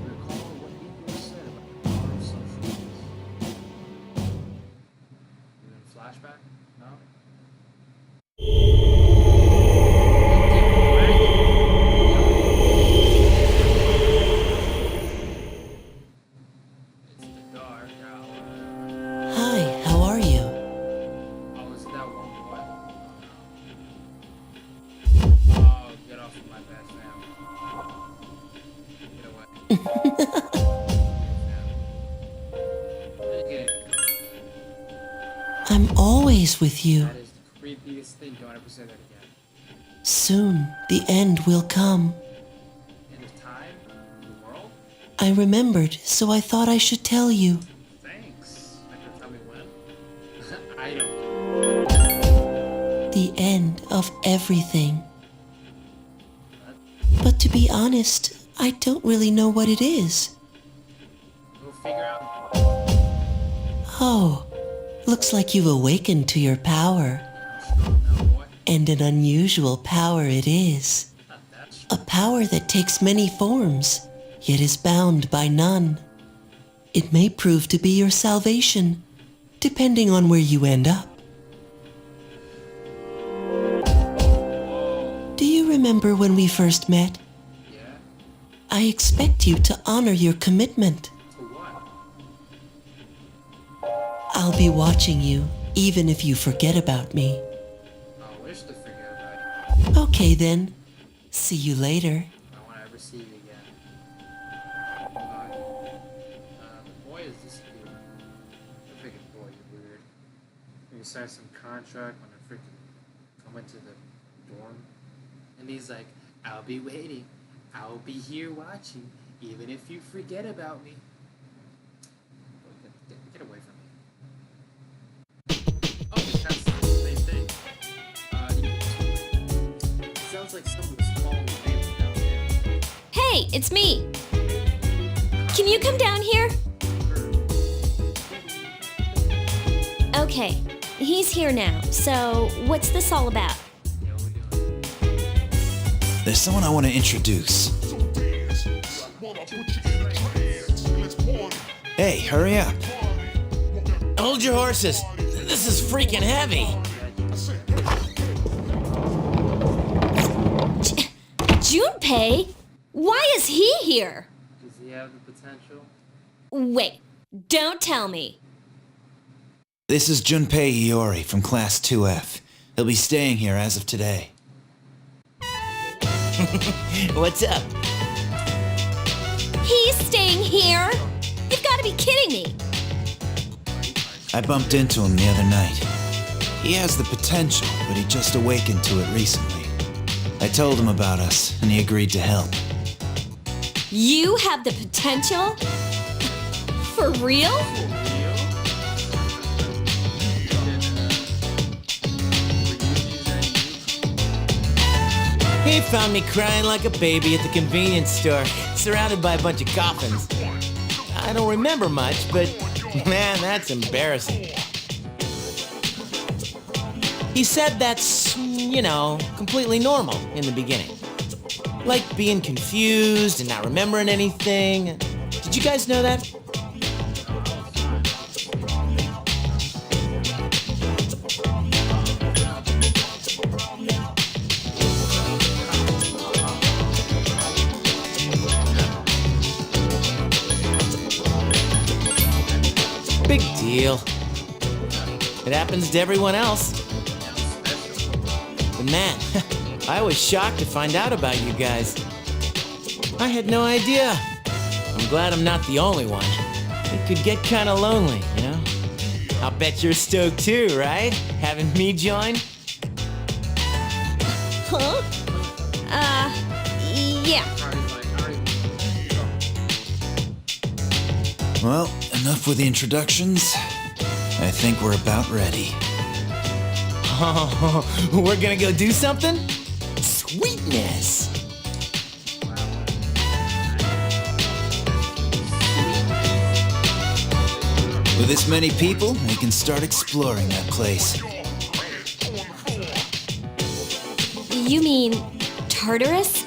Recall what people said about the power of social media. off with my bad family. Get away. Get it. I'm always with you. That is the creepiest thing. Don't ever say that again. Soon, the end will come. End of time? The world? I remembered, so I thought I should tell you. Thanks. Not gonna tell me when? I don't. The end of everything. But to be honest, I don't really know what it is. We'll figure out. Oh, looks like you've awakened to your power. And an unusual power it is. A power that takes many forms, yet is bound by none. It may prove to be your salvation, depending on where you end up. Do you remember when we first met? Yeah. I expect you to honor your commitment. To what? I'll be watching you, even if you forget about me. I wish to forget about you. Okay then. See you later. I don't want to ever see you again. Bye. The boy is this cute. The freaking boy, you're weird. We signed some contract when I freaking went to the dorm. And he's like, I'll be waiting. I'll be here watching, even if you forget about me. Get away from me. Oh, that's the same thing. It sounds like someone was calling me names down there. Hey, it's me. Can you come down here? Okay, he's here now. So, what's this all about? There's someone I want to introduce. Hey, hurry up. Hold your horses. This is freaking heavy. Junpei? Why is he here? Does he have the potential? Wait, don't tell me. This is Junpei Iori from Class 2F. He'll be staying here as of today. What's up? He's staying here? You've got to be kidding me. I bumped into him the other night. He has the potential, but he just awakened to it recently. I told him about us, and he agreed to help. You have the potential? For real? He found me crying like a baby at the convenience store, surrounded by a bunch of coffins. I don't remember much, but man, that's embarrassing. He said that's, completely normal in the beginning. Like being confused and not remembering anything. Did you guys know that? Big deal. It happens to everyone else. But man, I was shocked to find out about you guys. I had no idea. I'm glad I'm not the only one. It could get kind of lonely, you know? I'll bet you're stoked too, right? Having me join? Huh? Yeah. Well, enough with the introductions. I think we're about ready. Oh, we're gonna go do something? Sweetness! With this many people, we can start exploring that place. You mean Tartarus?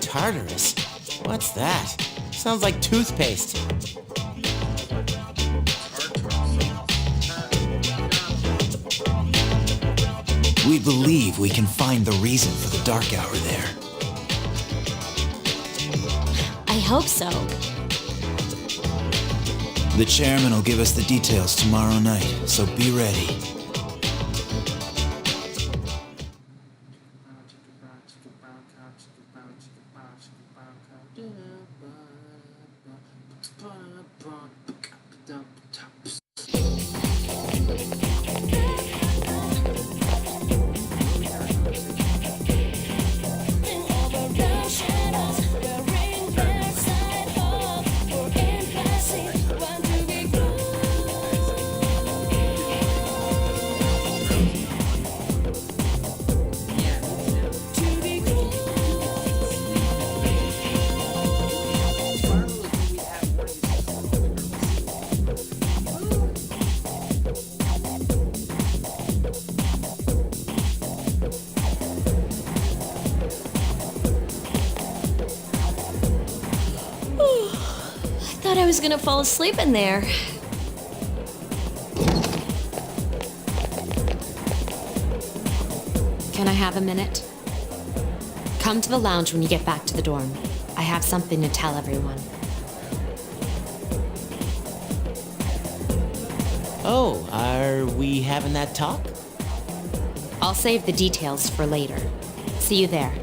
Tartarus? What's that? Sounds like toothpaste. We believe we can find the reason for the dark hour there. I hope so. The chairman will give us the details tomorrow night, so be ready. I was gonna fall asleep in there. Can I have a minute? Come to the lounge when you get back to the dorm. I have something to tell everyone. Oh, are we having that talk? I'll save the details for later. See you there.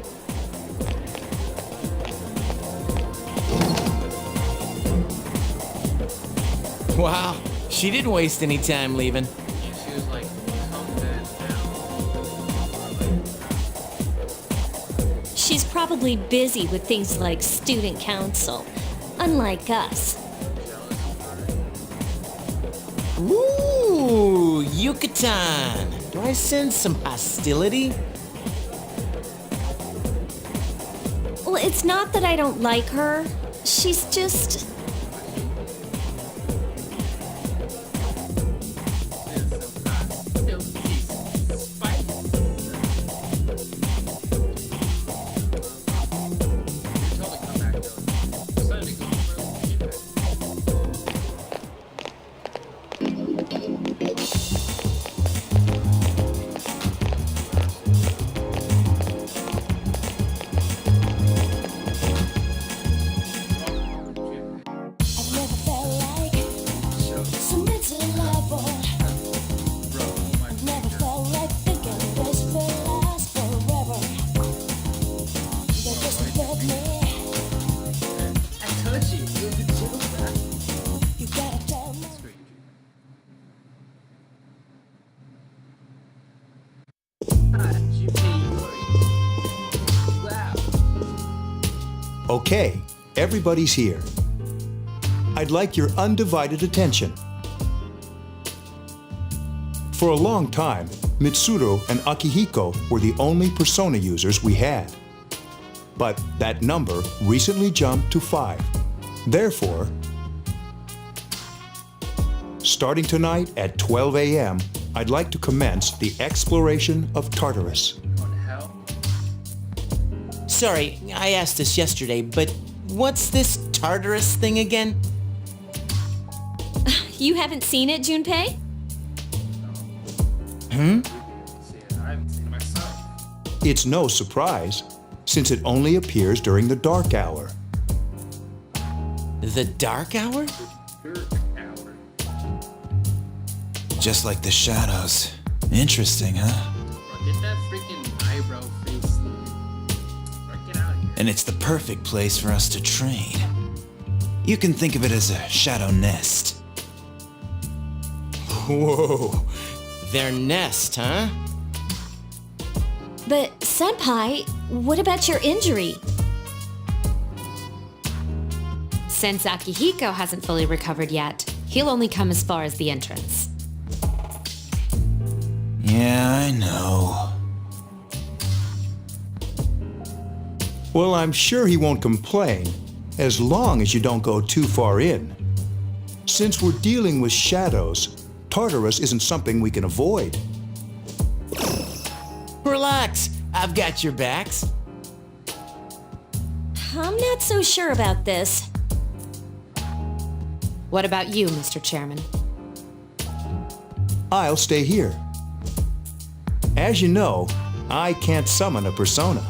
Wow, she didn't waste any time leaving. She was like, come bed now. She's probably busy with things like student council, unlike us. Ooh, Yucatan. Do I sense some hostility? Well, it's not that I don't like her. She's just... Okay, everybody's here. I'd like your undivided attention. For a long time, Mitsuru and Akihiko were the only Persona users we had. But that number recently jumped to 5. Therefore, starting tonight at 12 a.m., I'd like to commence the exploration of Tartarus. Sorry, I asked this yesterday, but what's this Tartarus thing again? You haven't seen it, Junpei? I haven't seen it myself. It's no surprise, since it only appears during the dark hour. The dark hour? Just like the shadows. Interesting, huh? Bro, get that freaking eyebrow face. Bro, get out of here. And it's the perfect place for us to train. You can think of it as a shadow nest. Whoa, their nest, huh? But, Senpai, what about your injury? Since Akihiko hasn't fully recovered yet, he'll only come as far as the entrance. Yeah, I know. Well, I'm sure he won't complain, as long as you don't go too far in. Since we're dealing with shadows, Tartarus isn't something we can avoid. Relax, I've got your backs. I'm not so sure about this. What about you, Mr. Chairman? I'll stay here. As you know, I can't summon a persona.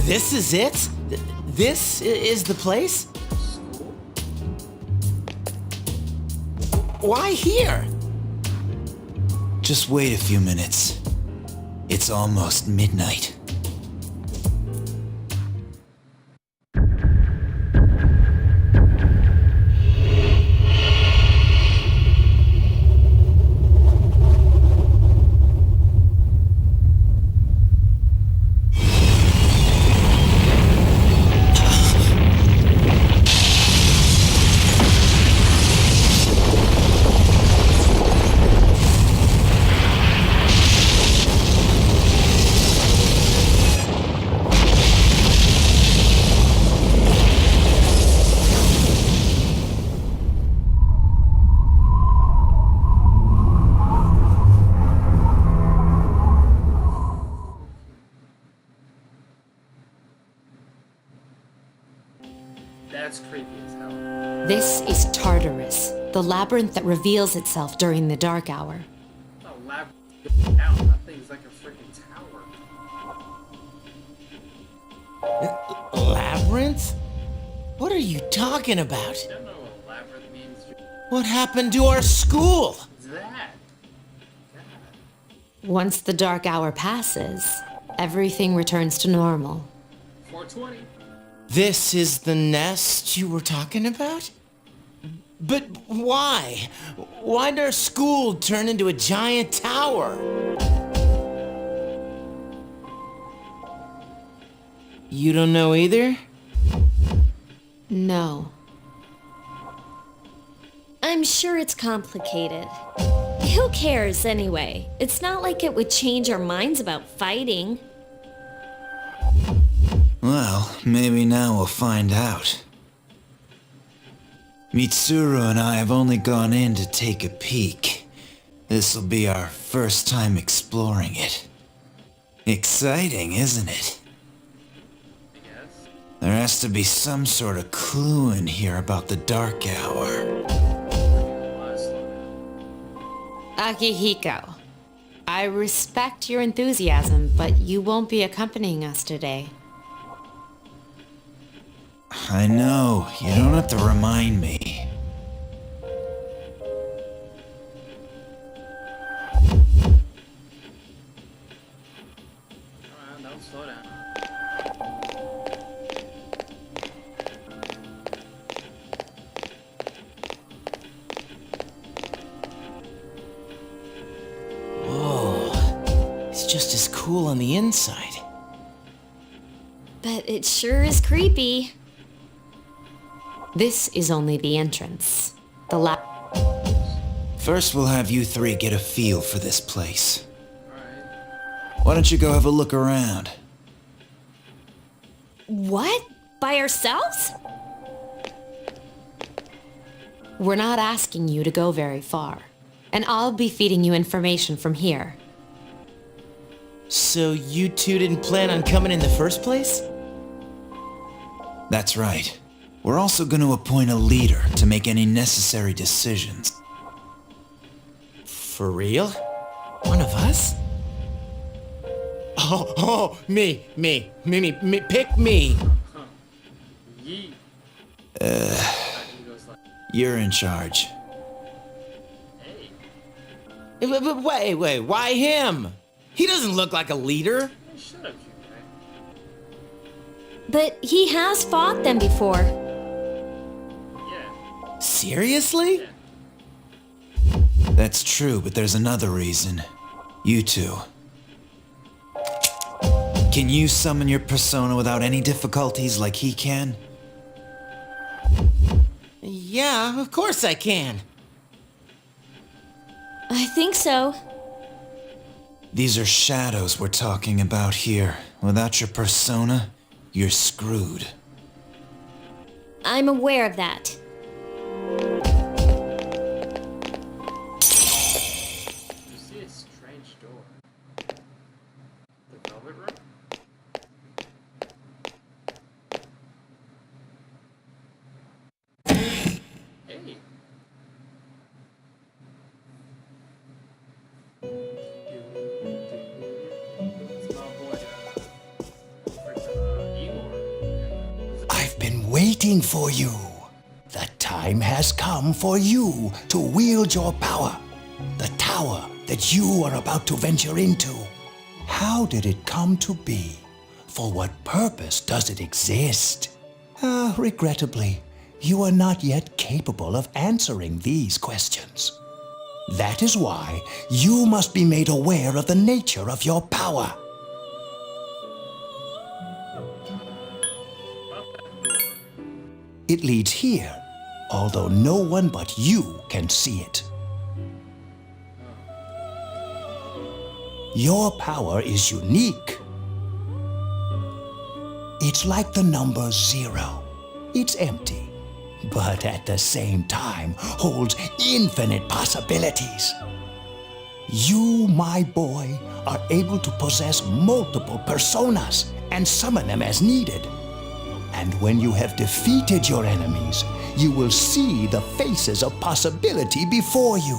This is it? This is the place? Why here? Just wait a few minutes. It's almost midnight. This is Tartarus, the labyrinth that reveals itself during the dark hour. Oh, labyrinth down. That thing's like a freaking tower. Labyrinth? What are you talking about? I don't know what labyrinth means. What happened to our school? What's that? Once the dark hour passes, everything returns to normal. 420. This is the nest you were talking about? But why? Why'd our school turn into a giant tower? You don't know either? No. I'm sure it's complicated. Who cares anyway? It's not like it would change our minds about fighting. Well, maybe now we'll find out. Mitsuru and I have only gone in to take a peek. This'll be our first time exploring it. Exciting, isn't it? There has to be some sort of clue in here about the dark hour. Akihiko, I respect your enthusiasm, but you won't be accompanying us today. I know, you don't have to remind me. No, slow down. Whoa. It's just as cool on the inside. But it sure is creepy. This is only the entrance. The First, we'll have you three get a feel for this place. Why don't you go have a look around? What? By ourselves? We're not asking you to go very far, and I'll be feeding you information from here. So you two didn't plan on coming in the first place? That's right. We're also going to appoint a leader to make any necessary decisions. For real? One of us? Oh, me, pick me. You're in charge. But wait, why him? He doesn't look like a leader. Shut up, But he has fought them before. Yeah. Seriously? That's true, but there's another reason. You two. Can you summon your persona without any difficulties like he can? Yeah, of course I can. I think so. These are shadows we're talking about here. Without your persona, you're screwed. I'm aware of that. You see a strange door. The velvet room? Hey. I've been waiting for you. The time has come for you to wield your power. The tower that you are about to venture into. How did it come to be? For what purpose does it exist? Regrettably, you are not yet capable of answering these questions. That is why you must be made aware of the nature of your power. It leads here, although no one but you can see it. Your power is unique. It's like the number 0. It's empty, but at the same time holds infinite possibilities. You, my boy, are able to possess multiple personas and summon them as needed. And when you have defeated your enemies, you will see the faces of possibility before you.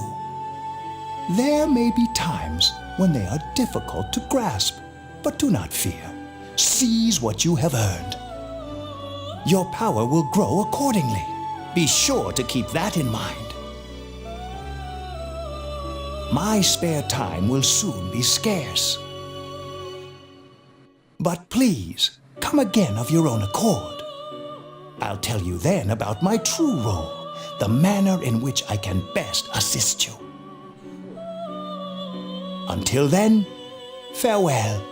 There may be times when they are difficult to grasp, but do not fear. Seize what you have earned. Your power will grow accordingly. Be sure to keep that in mind. My spare time will soon be scarce. But please, come again of your own accord. I'll tell you then about my true role, the manner in which I can best assist you. Until then, farewell.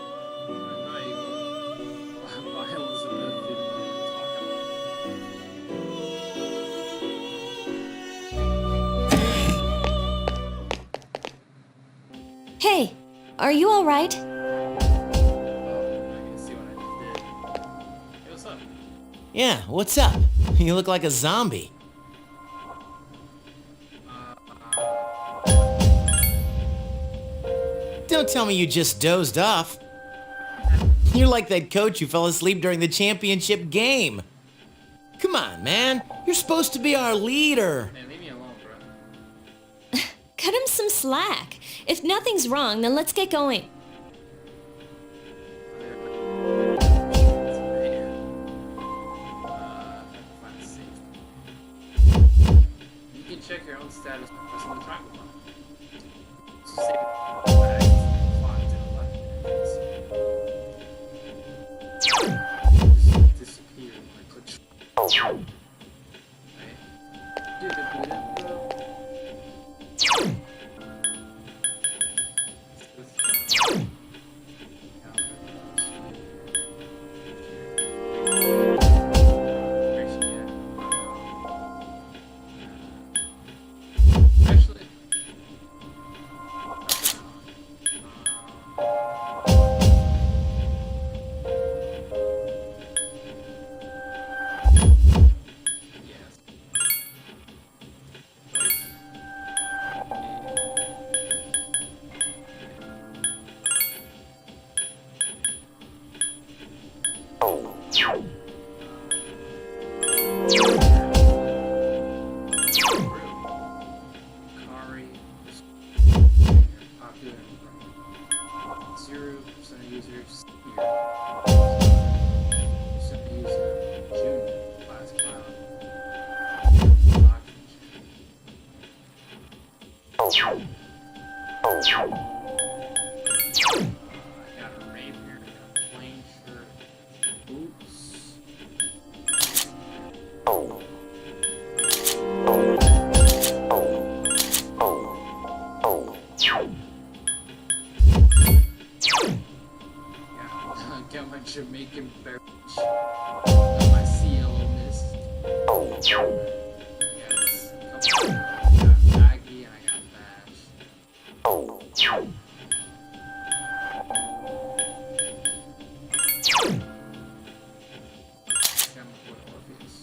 Hey, are you alright? Yeah, what's up? You look like a zombie. Don't tell me you just dozed off. You're like that coach who fell asleep during the championship game. Come on, man. You're supposed to be our leader. Man, leave me alone, bro. Cut him some slack. If nothing's wrong, then let's get going. You can check your own status by pressing the triangle button. Disappear when I click. Got my Jamaican beverage. Got my CLO mist. Yes. I got Maggie and I got Bash. Got my boy Orpheus.